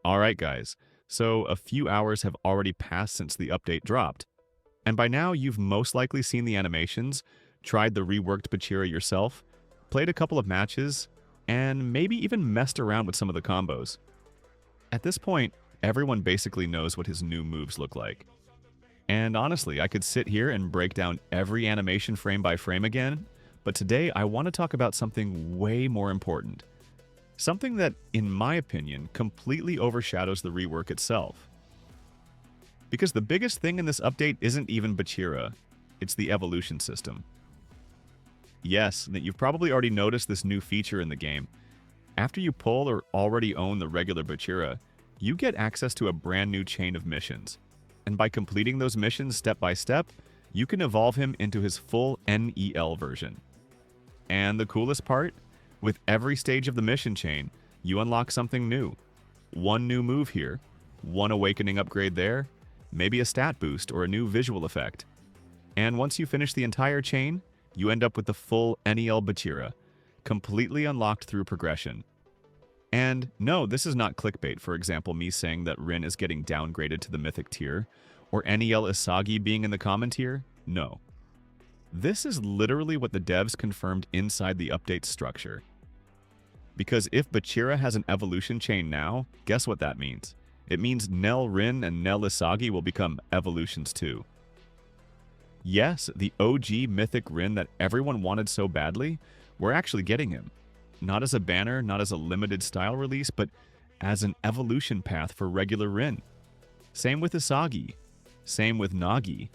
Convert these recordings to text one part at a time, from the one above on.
Alright guys, so a few hours have already passed since the update dropped, and by now you've most likely seen the animations, tried the reworked Bachira yourself, played a couple of matches, and maybe even messed around with some of the combos. At this point, everyone basically knows what his new moves look like. And honestly, I could sit here and break down every animation frame by frame again, but today I want to talk about something way more important. Something that, in my opinion, completely overshadows the rework itself. Because the biggest thing in this update isn't even Bachira, it's the evolution system. Yes, that you've probably already noticed this new feature in the game. After you pull or already own the regular Bachira, you get access to a brand new chain of missions. And by completing those missions step by step, you can evolve him into his full NEL version. And the coolest part? With every stage of the mission chain, you unlock something new. One new move here, one awakening upgrade there, maybe a stat boost or a new visual effect. And once you finish the entire chain, you end up with the full NEL Bachira, completely unlocked through progression. And no, this is not clickbait, for example, me saying that RIN is getting downgraded to the Mythic tier, or NEL Isagi being in the common tier. No. This is literally what the devs confirmed inside the update structure. Because if Bachira has an evolution chain now, guess what that means? It means NEL RIN and NEL Isagi will become evolutions too. Yes, the OG Mythic RIN that everyone wanted so badly, we're actually getting him. Not as a banner, not as a limited style release, but as an evolution path for regular RIN. Same with Isagi. Same with Nagi.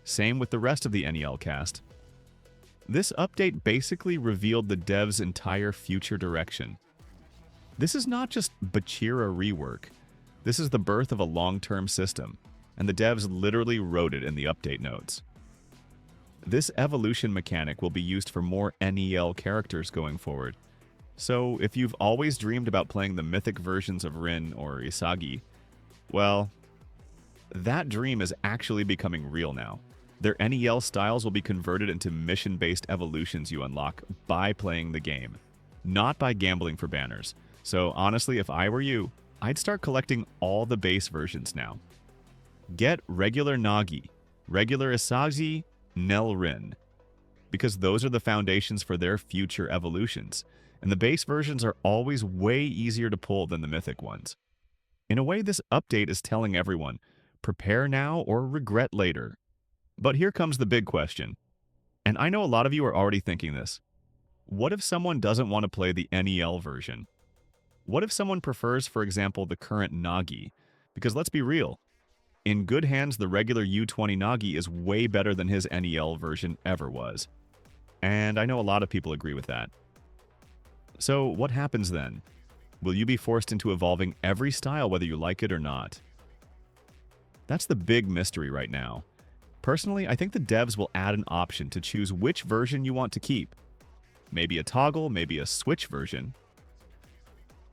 Same with the rest of the NEL cast. This update basically revealed the devs' entire future direction. This is not just Bachira rework. This is the birth of a long-term system, and the devs literally wrote it in the update notes. This evolution mechanic will be used for more NEL characters going forward. So if you've always dreamed about playing the mythic versions of RIN or Isagi, well, that dream is actually becoming real now. Their NEL styles will be converted into mission-based evolutions you unlock by playing the game, not by gambling for banners. So honestly, if I were you, I'd start collecting all the base versions now. Get regular Nagi, regular Isagi, NEL RIN, because those are the foundations for their future evolutions, and the base versions are always way easier to pull than the mythic ones. In a way, this update is telling everyone, prepare now or regret later. But here comes the big question, and I know a lot of you are already thinking this. What if someone doesn't want to play the NEL version? What if someone prefers, for example, the current Nagi? Because let's be real, in good hands, the regular U20 Nagi is way better than his NEL version ever was. And I know a lot of people agree with that. So what happens then? Will you be forced into evolving every style whether you like it or not? That's the big mystery right now. Personally, I think the devs will add an option to choose which version you want to keep. Maybe a toggle, maybe a switch version.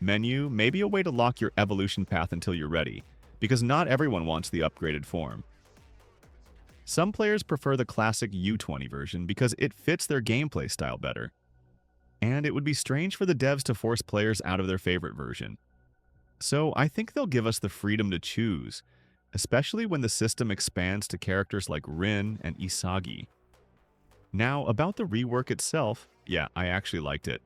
Menu, maybe a way to lock your evolution path until you're ready, because not everyone wants the upgraded form. Some players prefer the classic U20 version because it fits their gameplay style better. And it would be strange for the devs to force players out of their favorite version. So I think they'll give us the freedom to choose, especially when the system expands to characters like RIN and Isagi. Now, about the rework itself, yeah, I actually liked it.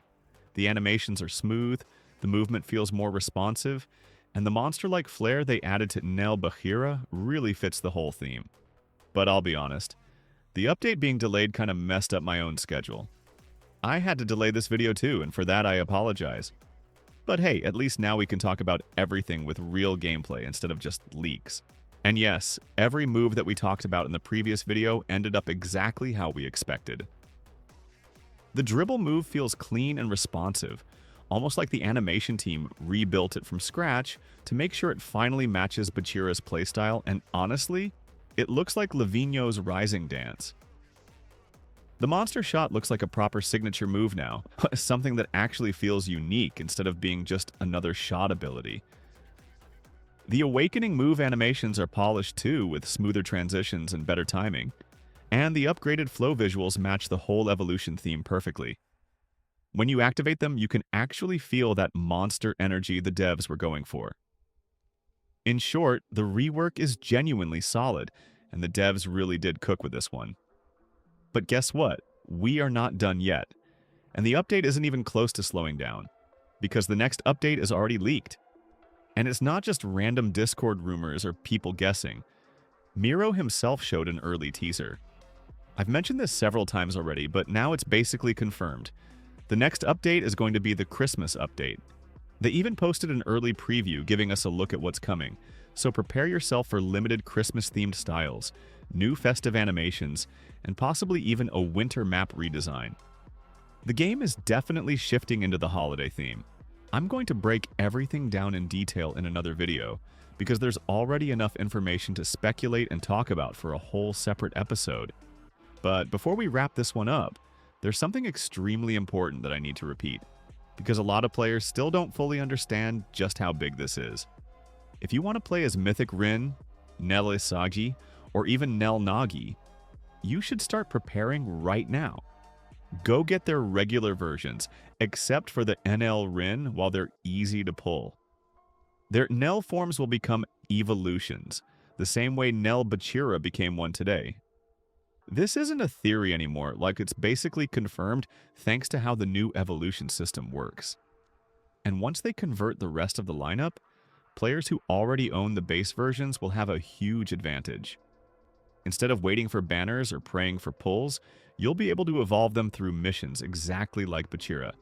The animations are smooth, the movement feels more responsive, and the monster-like flair they added to NEL Bachira really fits the whole theme. But I'll be honest, the update being delayed kind of messed up my own schedule. I had to delay this video too, and for that I apologize. But hey, at least now we can talk about everything with real gameplay instead of just leaks. And yes, every move that we talked about in the previous video ended up exactly how we expected. The dribble move feels clean and responsive, almost like the animation team rebuilt it from scratch to make sure it finally matches Bachira's playstyle, and honestly, it looks like Livigno's Rising Dance. The monster shot looks like a proper signature move now, something that actually feels unique instead of being just another shot ability. The awakening move animations are polished too, with smoother transitions and better timing, and the upgraded flow visuals match the whole evolution theme perfectly. When you activate them, you can actually feel that monster energy the devs were going for. In short, the rework is genuinely solid, and the devs really did cook with this one. But guess what? We are not done yet. And the update isn't even close to slowing down, because the next update is already leaked. And it's not just random Discord rumors or people guessing. Miro himself showed an early teaser. I've mentioned this several times already, but now it's basically confirmed. The next update is going to be the Christmas update. They even posted an early preview giving us a look at what's coming, so prepare yourself for limited Christmas-themed styles, new festive animations, and possibly even a winter map redesign. The game is definitely shifting into the holiday theme. I'm going to break everything down in detail in another video, because there's already enough information to speculate and talk about for a whole separate episode. But before we wrap this one up, there's something extremely important that I need to repeat, because a lot of players still don't fully understand just how big this is. If you want to play as MYTHIC RIN, Nel Isagi, or even Nel Nagi, you should start preparing right now. Go get their regular versions, except for the NL RIN while they're easy to pull. Their Nel forms will become evolutions, the same way Nel Bachira became one today. This isn't a theory anymore, like it's basically confirmed thanks to how the new evolution system works. And once they convert the rest of the lineup, players who already own the base versions will have a huge advantage. Instead of waiting for banners or praying for pulls, you'll be able to evolve them through missions exactly like Bachira.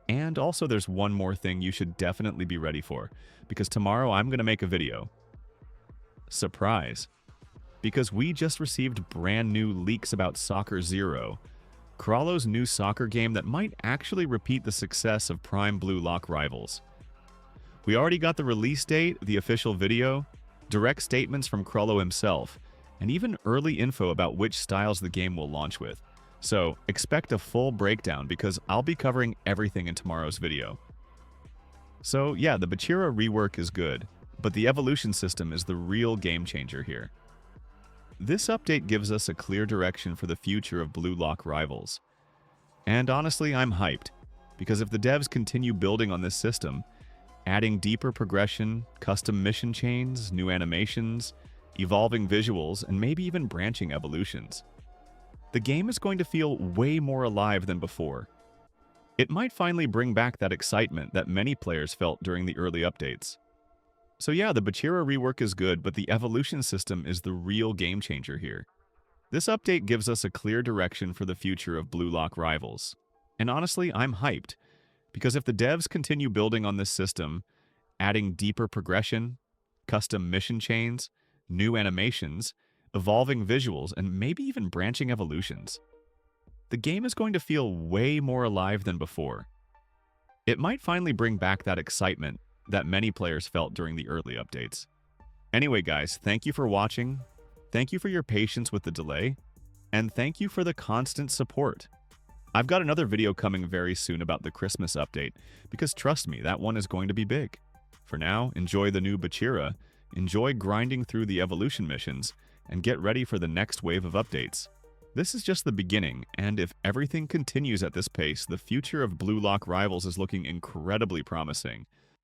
And also there's one more thing you should definitely be ready for, because tomorrow I'm going to make a video. Surprise! Because we just received brand new leaks about Soccer Zero, Crawlo's new soccer game that might actually repeat the success of Prime Blue Lock Rivals. We already got the release date, the official video, direct statements from Crawlo himself, and even early info about which styles the game will launch with. So expect a full breakdown because I'll be covering everything in tomorrow's video. So yeah, the Bachira rework is good, but the evolution system is the real game changer here. This update gives us a clear direction for the future of Blue Lock Rivals. And honestly, I'm hyped, because if the devs continue building on this system, adding deeper progression, custom mission chains, new animations, evolving visuals, and maybe even branching evolutions, the game is going to feel way more alive than before. It might finally bring back that excitement that many players felt during the early updates. So yeah, the Bachira rework is good, but the evolution system is the real game changer here. This update gives us a clear direction for the future of Blue Lock Rivals. And honestly, I'm hyped, because if the devs continue building on this system, adding deeper progression, custom mission chains, new animations, evolving visuals, and maybe even branching evolutions, the game is going to feel way more alive than before. It might finally bring back that excitement that many players felt during the early updates. Anyway guys, thank you for watching, thank you for your patience with the delay, and thank you for the constant support. I've got another video coming very soon about the Christmas update, because trust me, that one is going to be big. For now, enjoy the new Bachira, enjoy grinding through the evolution missions, and get ready for the next wave of updates. This is just the beginning, and if everything continues at this pace, the future of Blue Lock Rivals is looking incredibly promising.